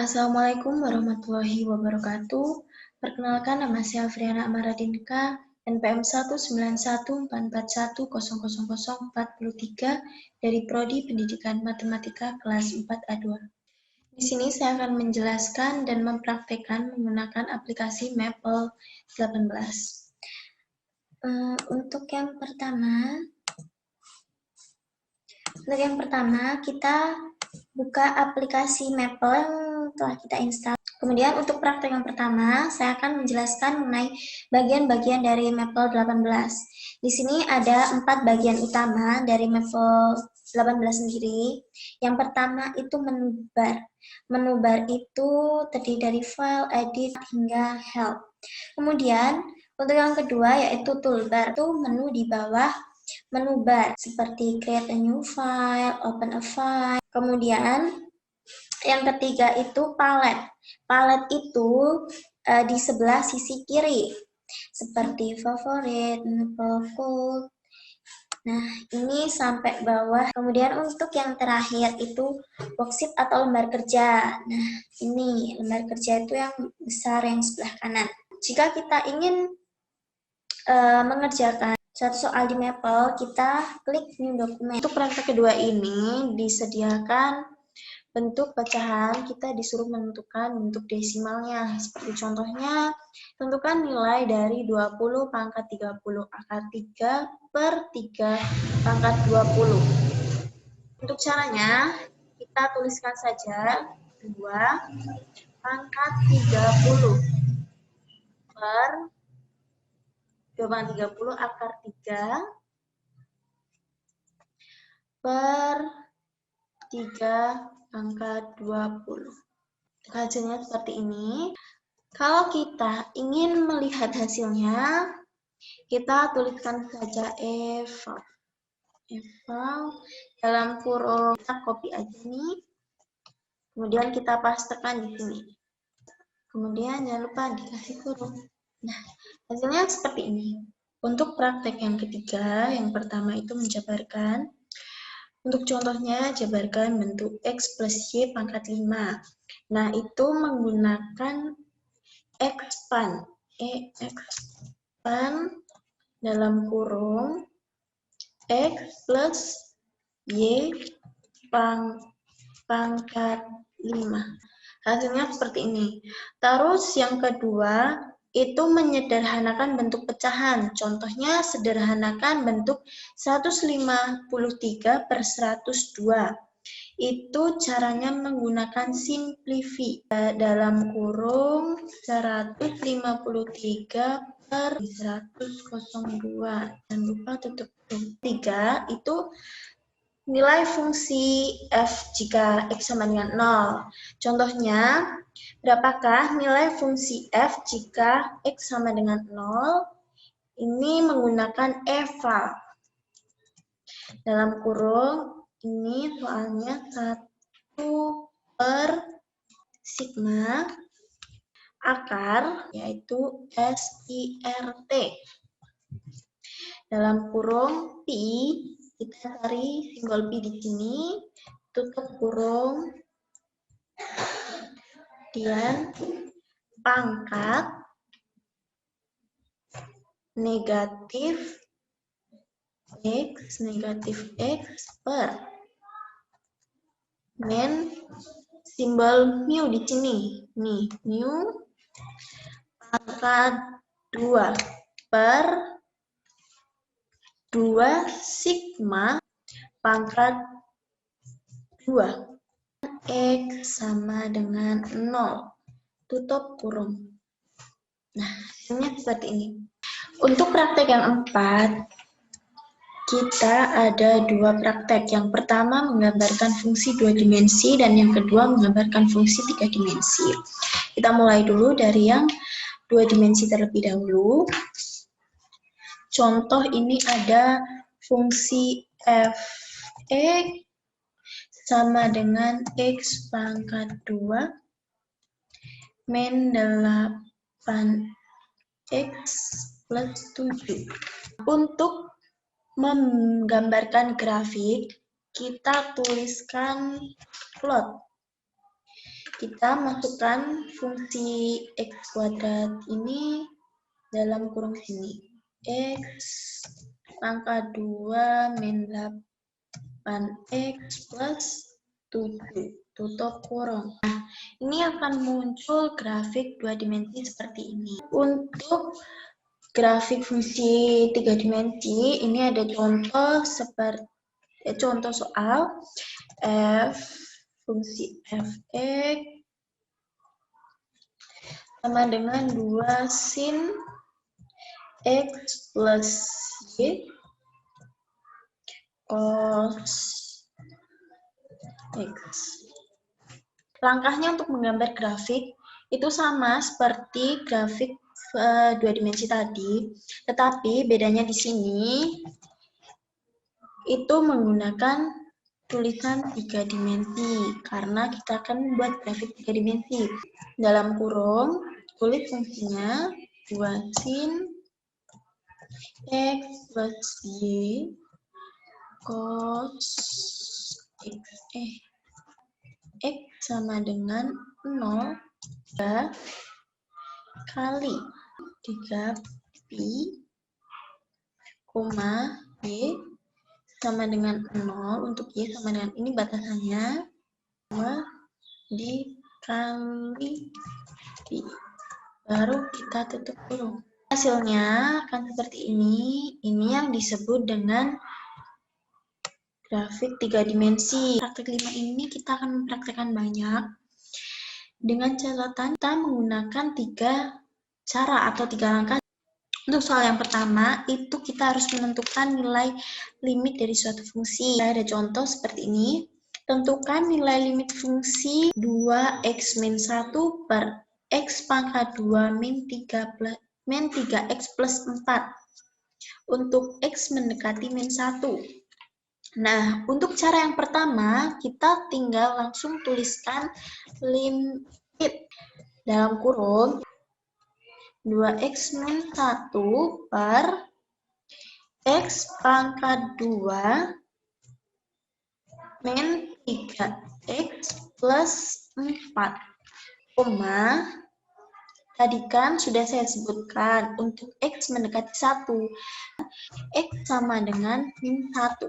Assalamualaikum warahmatullahi wabarakatuh. Perkenalkan, nama saya Afriana Amaradinka, NPM 19144100043 dari Prodi Pendidikan Matematika kelas 4A2. Di sini saya akan menjelaskan dan mempraktekkan menggunakan aplikasi Maple 18. Untuk yang pertama kita buka aplikasi Maple yang telah kita install. Kemudian untuk praktek yang pertama, saya akan menjelaskan mengenai bagian-bagian dari Maple 18. Di sini ada 4 bagian utama dari Maple 18 sendiri. Yang pertama itu menubar. Menubar itu terdiri dari file, edit, hingga help. Kemudian untuk yang kedua yaitu toolbar, itu menu di bawah menu bar seperti create a new file, open a file. Kemudian yang ketiga itu palet. Palet itu di sebelah sisi kiri seperti favorit, favorite. Nah, ini sampai bawah. Kemudian untuk yang terakhir itu worksheet atau lembar kerja. Nah, ini lembar kerja itu yang besar yang sebelah kanan. Jika kita ingin mengerjakan satu soal di Maple, kita klik new dokumen. Untuk praktek kedua ini disediakan bentuk pecahan, kita disuruh menentukan bentuk desimalnya. Seperti contohnya, tentukan nilai dari 20 pangkat 30 akar 3 per 3 pangkat 20. Untuk caranya, kita tuliskan saja 2 pangkat 30 per 2 pangkat 30 akar 3 per 3 pangkat 20. Hasilnya seperti ini. Kalau kita ingin melihat hasilnya, kita tuliskan saja eval dalam kurung, kita copy aja nih. Kemudian kita pastekan di sini. Kemudian jangan lupa dikasih kurung. Nah, hasilnya seperti ini. Untuk praktek yang ketiga, yang pertama itu menjabarkan. Untuk contohnya, jabarkan bentuk X plus Y pangkat 5. Nah, itu menggunakan expand. Expand dalam kurung X plus Y pangkat 5. Hasilnya seperti ini. Terus yang kedua, itu menyederhanakan bentuk pecahan. Contohnya, sederhanakan bentuk 153 per 102. Itu caranya menggunakan simplify dalam kurung 153 per 102. Jangan lupa tutup. 3 itu nilai fungsi f jika x sama dengan 0. Contohnya, berapakah nilai fungsi f jika x sama dengan 0? Ini menggunakan eval. Dalam kurung, ini soalnya 1 per sigma akar, yaitu SIRT. Dalam kurung pi, kita cari simbol pi di sini, tutup kurung, kemudian pangkat negatif x per min simbol mu di sini, nih mu pangkat 2 per 2 sigma pangkat 2. X sama dengan 0. Tutup kurung. Nah, hasilnya seperti ini. Untuk praktek yang 4, kita ada 2 praktek. Yang pertama menggambarkan fungsi 2 dimensi dan yang kedua menggambarkan fungsi 3 dimensi. Kita mulai dulu dari yang 2 dimensi terlebih dahulu. Contoh ini ada fungsi f(x) sama dengan x pangkat 2 min 8x plus 7. Untuk menggambarkan grafik, kita tuliskan plot. kita masukkan fungsi X kuadrat ini dalam kurung sini. X pangkat 2 min 8X plus 7, tutup kurung. Nah, ini akan muncul grafik 2 dimensi seperti ini. Untuk grafik fungsi 3 dimensi, ini ada contoh soal fungsi f(x) sama dengan 2 sin X plus Y cos X. Langkahnya untuk menggambar grafik itu sama seperti grafik 2 dimensi tadi, tetapi bedanya di sini itu menggunakan tulisan 3 dimensi, karena kita akan membuat grafik 3 dimensi. Dalam kurung, tulis fungsinya 2 sin X plus Y cos X. X sama dengan 0 kali 3 pi, koma Y sama dengan 0, untuk Y sama dengan ini batasannya 2 dikali pi, baru kita tutup kurung. Hasilnya akan seperti ini yang disebut dengan grafik 3 dimensi. Praktik 5 ini kita akan mempraktekkan banyak. Dengan catatan kita menggunakan 3 cara atau 3 langkah. Untuk soal yang pertama, itu kita harus menentukan nilai limit dari suatu fungsi. Ada contoh seperti ini. Tentukan nilai limit fungsi 2x min 1 per x pangkat 2 min 3x plus 4 untuk x mendekati min 1. Nah, untuk cara yang pertama, kita tinggal langsung tuliskan limit dalam kurung 2x min 1 per x pangkat 2 min 3x plus 4, koma, tadi kan sudah saya sebutkan, untuk x mendekati 1, x sama dengan min 1.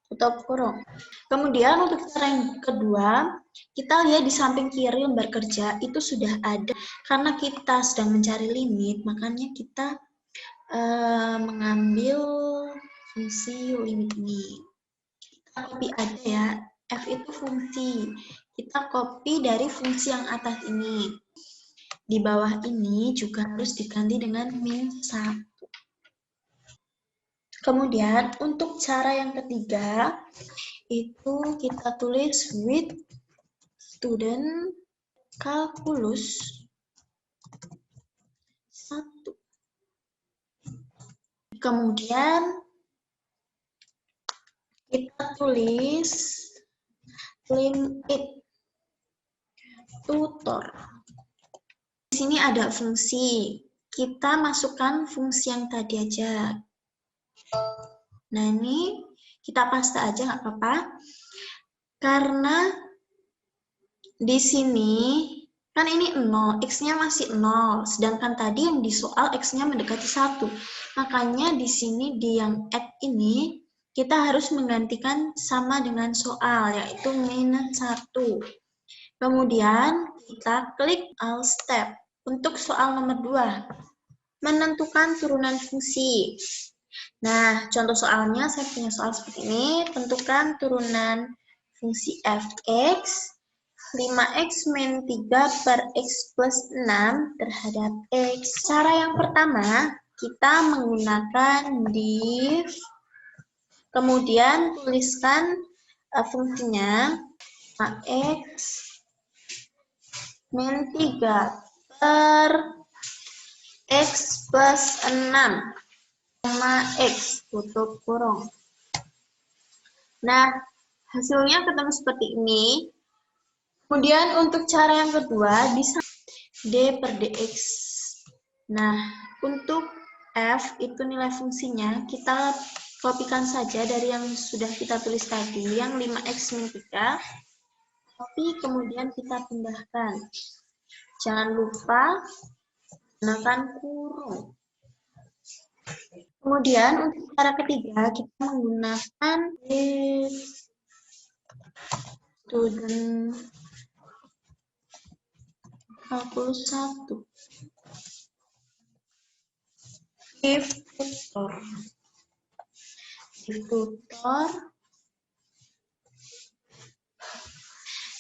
Tutup kurung. Kemudian untuk cara yang kedua, kita lihat di samping kiri lembar kerja itu sudah ada. Karena kita sedang mencari limit, makanya kita mengambil fungsi limit ini. Kita copy aja ya. F itu fungsi. Kita copy dari fungsi yang atas ini. Di bawah ini juga harus diganti dengan min 1. Kemudian untuk cara yang ketiga itu kita tulis with student calculus 1. Kemudian kita tulis limit tutor. Di sini ada fungsi. Kita masukkan fungsi yang tadi aja. Nah, ini kita paste aja nggak apa-apa. Karena di sini kan ini 0, x-nya masih 0. Sedangkan tadi yang di soal x-nya mendekati 1. Makanya di sini di yang add ini kita harus menggantikan sama dengan soal, yaitu minus 1. Kemudian kita klik all step. Untuk soal nomor 2, menentukan turunan fungsi. Nah, contoh soalnya saya punya soal seperti ini. Tentukan turunan fungsi f(x) 5x min 3 per x plus 6 terhadap x. Cara yang pertama, kita menggunakan div. Kemudian tuliskan fungsinya 5x min 3 per x plus 6. X, tutup kurung. Nah, hasilnya ketemu seperti ini. Kemudian untuk cara yang kedua, bisa d per dx. Nah, untuk f itu nilai fungsinya, kita kopikan saja dari yang sudah kita tulis tadi, yang 5x min 3. tapi kemudian kita pindahkan. Jangan lupa gunakan kurung. Kemudian untuk cara ketiga kita menggunakan student 41 if tutor.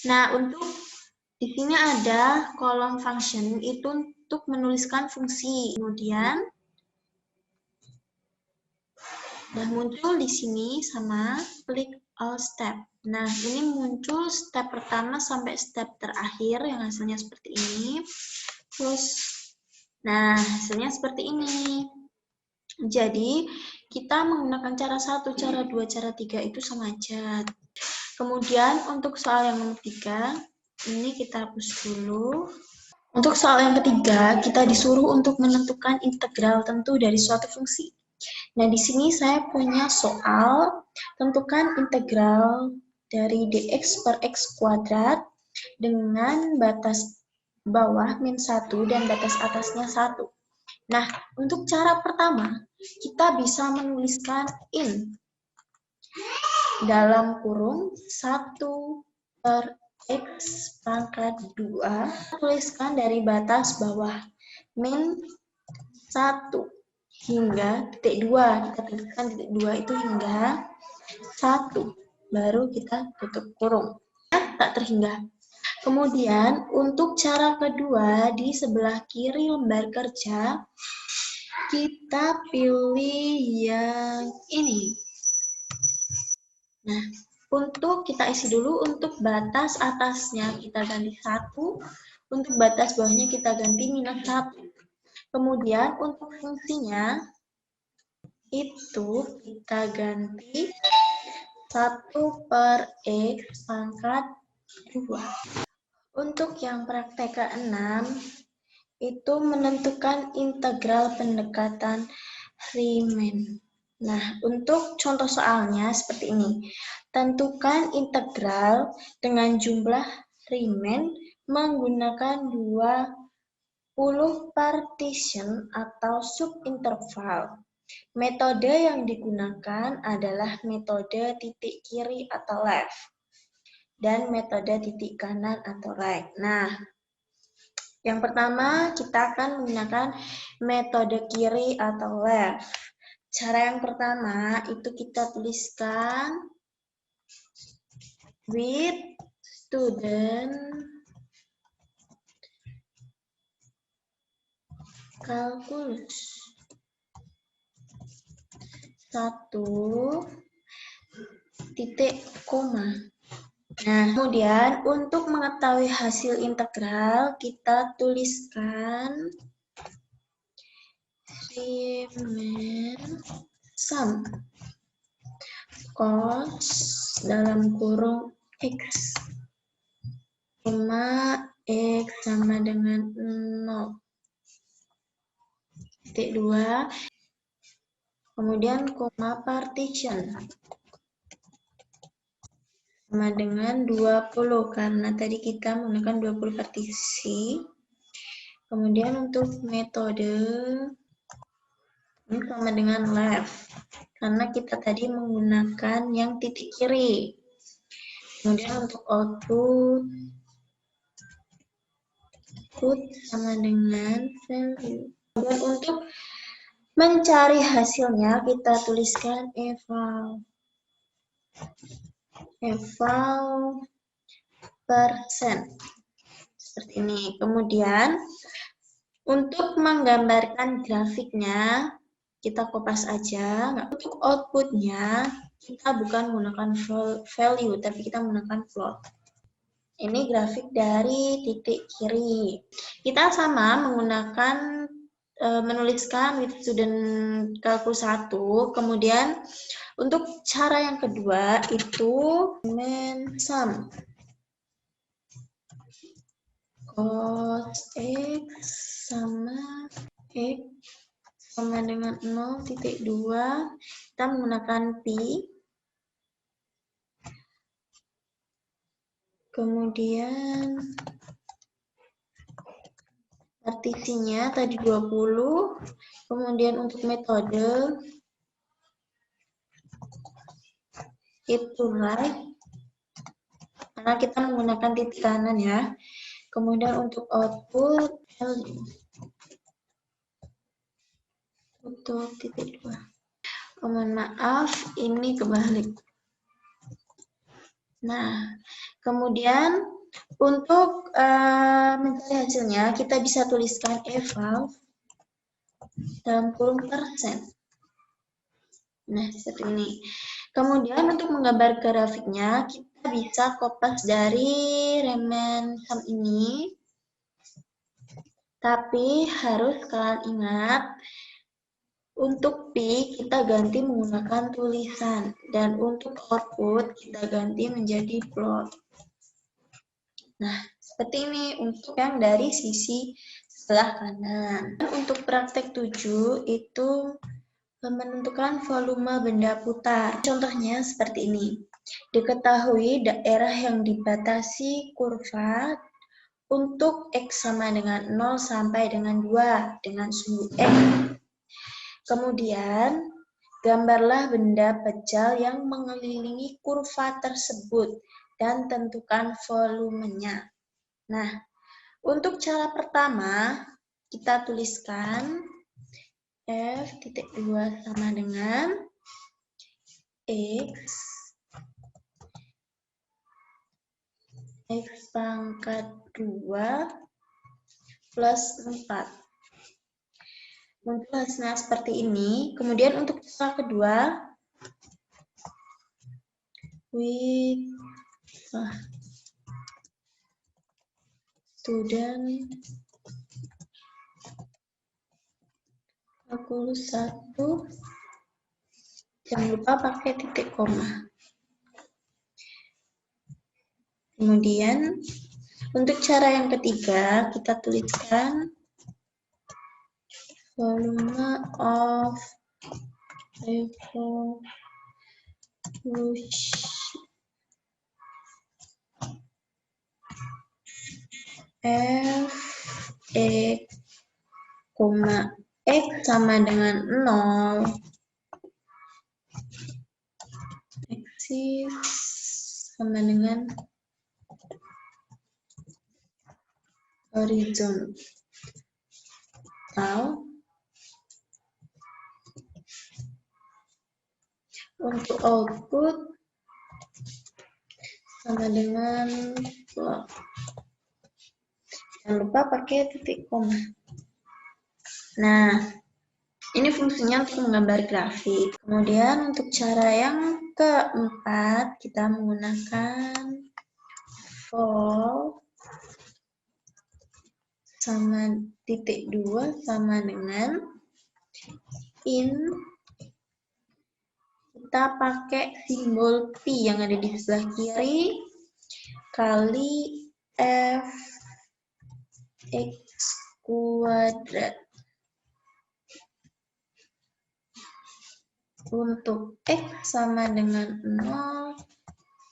Nah, untuk di sini ada kolom function itu untuk menuliskan fungsi. Kemudian udah muncul di sini sama klik all step. Nah, ini muncul step pertama sampai step terakhir yang hasilnya seperti ini. Terus, nah hasilnya seperti ini. Jadi, kita menggunakan cara 1, cara 2, cara 3 itu sama aja. Kemudian, untuk soal yang nomor 3, ini kita hapus dulu. Untuk soal yang ketiga, kita disuruh untuk menentukan integral tentu dari suatu fungsi. Nah, di sini saya punya soal, tentukan integral dari dx per x kuadrat dengan batas bawah min 1 dan batas atasnya 1. Nah, untuk cara pertama, kita bisa menuliskan in dalam kurung 1 per x pangkat 2, tuliskan dari batas bawah min 1 hingga titik 2. Kita tuliskan titik 2 itu hingga 1. Baru kita tutup kurung. Tak terhingga. Kemudian, untuk cara kedua, di sebelah kiri lembar kerja, kita pilih yang ini. Nah, untuk kita isi dulu, untuk batas atasnya kita ganti 1, untuk batas bawahnya kita ganti minus 1. Kemudian untuk fungsinya itu kita ganti 1 per x pangkat 2. Untuk yang praktek ke-6 itu menentukan integral pendekatan Riemann. Nah, untuk contoh soalnya seperti ini. Tentukan integral dengan jumlah Riemann menggunakan 20 partition atau subinterval. Metode yang digunakan adalah metode titik kiri atau left dan metode titik kanan atau right. Nah, yang pertama kita akan menggunakan metode kiri atau left. Cara yang pertama itu kita tuliskan with student calculus 1 titik koma. Nah, kemudian untuk mengetahui hasil integral kita tuliskan Riemann sum cos dalam kurung x x sama dengan 0 titik 2, kemudian koma partition sama dengan 20 karena tadi kita menggunakan 20 partisi. Kemudian untuk metode ini sama dengan left karena kita tadi menggunakan yang titik kiri. Kemudian untuk output sama dengan value. Kemudian untuk mencari hasilnya kita tuliskan eval persen seperti ini. Kemudian untuk menggambarkan grafiknya kita kopas aja. Untuk outputnya kita bukan menggunakan value tapi kita menggunakan float. Ini grafik dari titik kiri. Kita sama menggunakan menuliskan with student calculus 1. Kemudian untuk cara yang kedua itu Riemann sum cos x sama x sama dengan 0,2. Kita menggunakan pi. Kemudian partisinya tadi 20. Kemudian untuk metode itu right, karena kita menggunakan titik kanan ya. Kemudian untuk output untuk titik 2. Mohon maaf, ini kebalik. Nah, kemudian untuk mencari hasilnya, kita bisa tuliskan eval dalam kurung persen. Nah, seperti ini. Kemudian untuk menggambar grafiknya, kita bisa kopas dari remen sum ini. Tapi harus kalian ingat, untuk P kita ganti menggunakan tulisan. Dan untuk output kita ganti menjadi plot. Nah, seperti ini untuk yang dari sisi sebelah kanan. Untuk praktek 7 itu menentukan volume benda putar. Contohnya seperti ini. Diketahui daerah yang dibatasi kurva untuk X sama dengan 0 sampai dengan 2 dengan sumbu X. Kemudian, gambarlah benda pejal yang mengelilingi kurva tersebut dan tentukan volumenya. Nah, untuk cara pertama, kita tuliskan F.2 sama dengan X pangkat 2 plus 4. Muncul hasilnya seperti ini. Kemudian untuk cara kedua, student 41, jangan lupa pakai titik koma. Kemudian untuk cara yang ketiga, kita tuliskan volume of revolution F X, X sama dengan 0, X sama dengan horizontal. Untuk output sama dengan plot. Jangan lupa pakai titik koma. Nah, ini fungsinya untuk menggambar grafik. Kemudian untuk cara yang keempat, kita menggunakan vol sama titik 2 sama dengan in. Kita pakai simbol P yang ada di sebelah kiri kali F X kuadrat. Untuk X sama dengan 0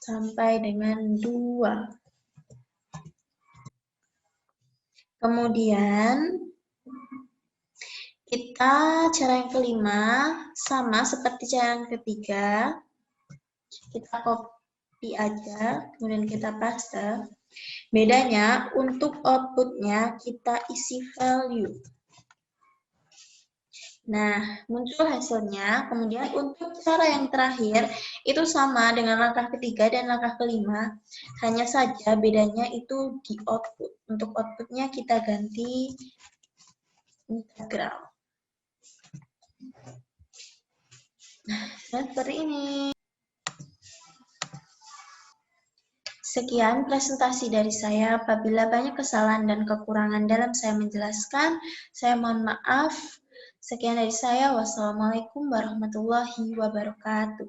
sampai dengan 2. Kemudian kita cara yang kelima sama seperti cara yang ketiga. Kita copy aja, kemudian kita paste. Bedanya untuk outputnya kita isi value. Nah, muncul hasilnya. Kemudian untuk cara yang terakhir, itu sama dengan langkah ketiga dan langkah kelima. Hanya saja bedanya itu di output. Untuk outputnya kita ganti integral. Nah, seperti ini. Sekian presentasi dari saya. Apabila banyak kesalahan dan kekurangan dalam saya menjelaskan, saya mohon maaf. Sekian dari saya. Wassalamualaikum warahmatullahi wabarakatuh.